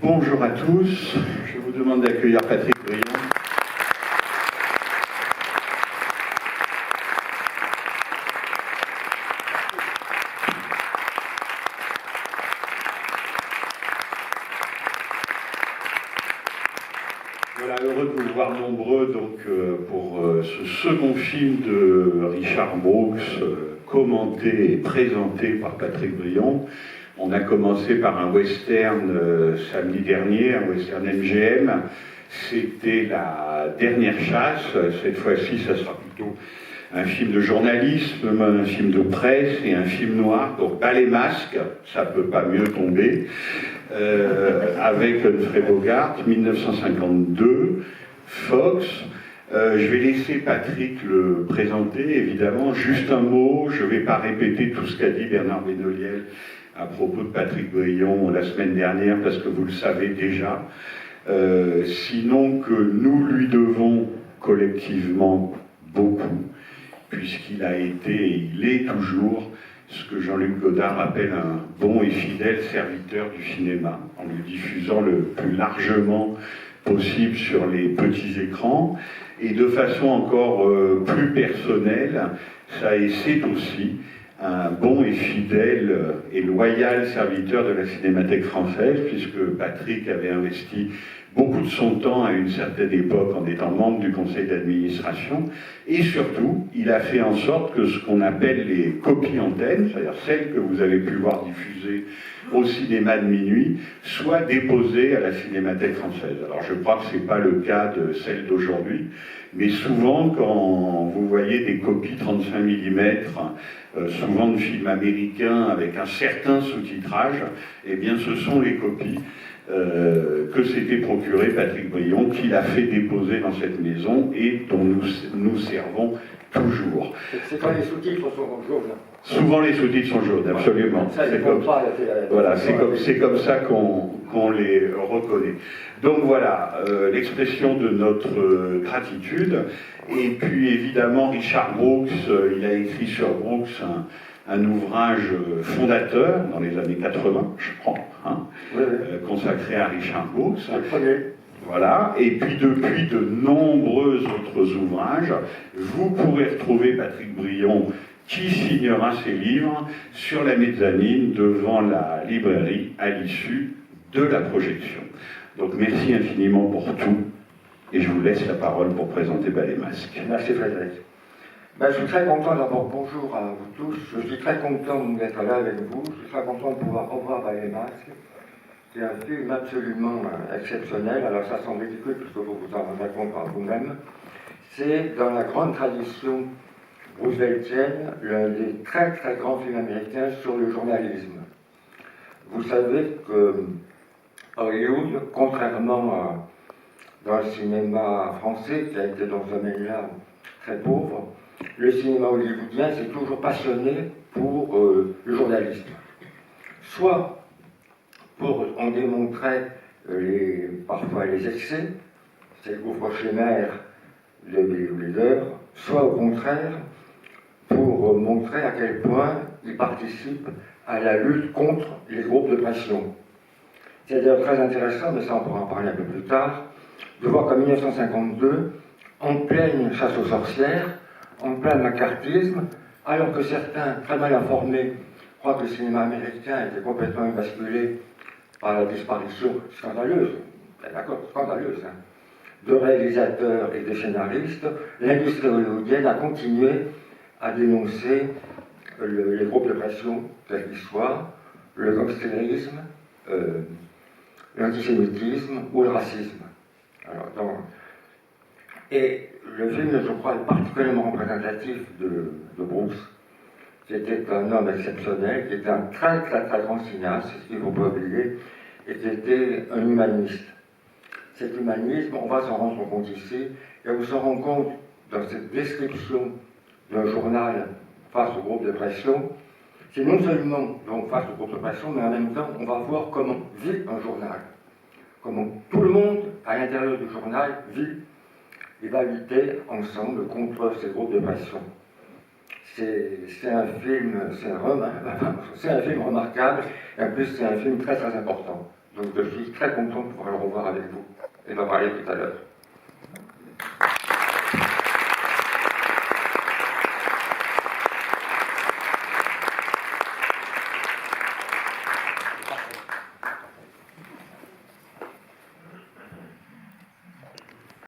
Bonjour à tous, je vous demande d'accueillir Patrick Briand. Voilà, heureux de vous voir nombreux pour ce second film de Richard Brooks, commenté et présenté par Patrick Briand. On a commencé par un western samedi dernier, un western MGM. C'était la dernière chasse. Cette fois-ci, ça sera plutôt un film de journalisme, un film de presse et un film noir. Donc, Bal et Masque, ça ne peut pas mieux tomber. Avec Humphrey Bogart, 1952, Fox. Je vais laisser Patrick le présenter, évidemment. Juste un mot, je ne vais pas répéter tout ce qu'a dit Bernard Benoliel à propos de Patrick Briand la semaine dernière, parce que vous le savez déjà. Sinon que nous lui devons collectivement beaucoup, puisqu'il a été et il est toujours ce que Jean-Luc Godard appelle un bon et fidèle serviteur du cinéma, en le diffusant le plus largement possible sur les petits écrans, et de façon encore plus personnelle, ça et c'est aussi un bon et fidèle et loyal serviteur de la Cinémathèque française, puisque Patrick avait investi beaucoup de son temps à une certaine époque en étant membre du conseil d'administration, et surtout, il a fait en sorte que ce qu'on appelle les copies antennes, c'est-à-dire celles que vous avez pu voir diffusées au cinéma de minuit, soient déposées à la Cinémathèque française. Alors je crois que ce n'est pas le cas de celle d'aujourd'hui, mais souvent quand vous voyez des copies 35 mm, souvent de films américains avec un certain sous-titrage, eh bien ce sont les copies que s'était procuré Patrick Briand, qu'il a fait déposer dans cette maison et dont nous servons toujours. C'est quand les sous-titres sont jaunes. Souvent les sous-titres sont jaunes, absolument. C'est comme ça qu'on les reconnaît. Donc voilà, l'expression de notre gratitude. Et puis évidemment, Richard Brooks, il a écrit sur Brooks un ouvrage fondateur dans les années 80, je crois, consacré à Richard Brooks. Voilà, et puis depuis de nombreux autres ouvrages, vous pourrez retrouver Patrick Briand qui signera ses livres sur la mezzanine devant la librairie à l'issue de la projection. Donc merci infiniment pour tout, et je vous laisse la parole pour présenter Bal et Masque. Merci Frédéric. Je suis très content d'abord, bonjour à vous tous, je suis très content d'être là avec vous, je suis très content de pouvoir revoir Bal et Masque. C'est un film absolument exceptionnel, alors ça semble ridicule puisque vous vous en rendez compte par vous-même. C'est dans la grande tradition rooseveltienne l'un des très très grands films américains sur le journalisme. Vous savez que Hollywood, contrairement dans le cinéma français qui a été dans ce domaine-là très pauvre, le cinéma hollywoodien s'est toujours passionné pour le journalisme. Soit pour en démontrer parfois les excès, c'est le gouffre éphémère de Billy Wilder, soit au contraire pour montrer à quel point il participe à la lutte contre les groupes de pression. C'est d'ailleurs très intéressant, mais ça on pourra en parler un peu plus tard, de voir qu'en 1952, en pleine chasse aux sorcières, en plein macartisme, alors que certains, très mal informés, croient que le cinéma américain était complètement émasculé par la disparition scandaleuse, d'accord, scandaleuse, de réalisateurs et de scénaristes, l'industrie hollywoodienne a continué à dénoncer les groupes de pression, quels qu'ils soient, le gangstérisme, l'antisémitisme ou le racisme. Et le film, je crois, est particulièrement représentatif de Brooks, qui était un homme exceptionnel, qui était un très très très grand cinéaste, c'est ce qu'il ne faut pas oublier, et qui était un humaniste. Cet humanisme, on va s'en rendre compte ici, et on se rend compte dans cette description d'un journal face au groupe de pression, c'est non seulement donc face au groupe de pression, mais en même temps, on va voir comment vit un journal, comment tout le monde à l'intérieur du journal vit et va lutter ensemble contre ces groupes de pression. C'est un film remarquable, et en plus c'est un film très très important Donc je suis très content de pouvoir le revoir avec vous et d'en parler tout à l'heure.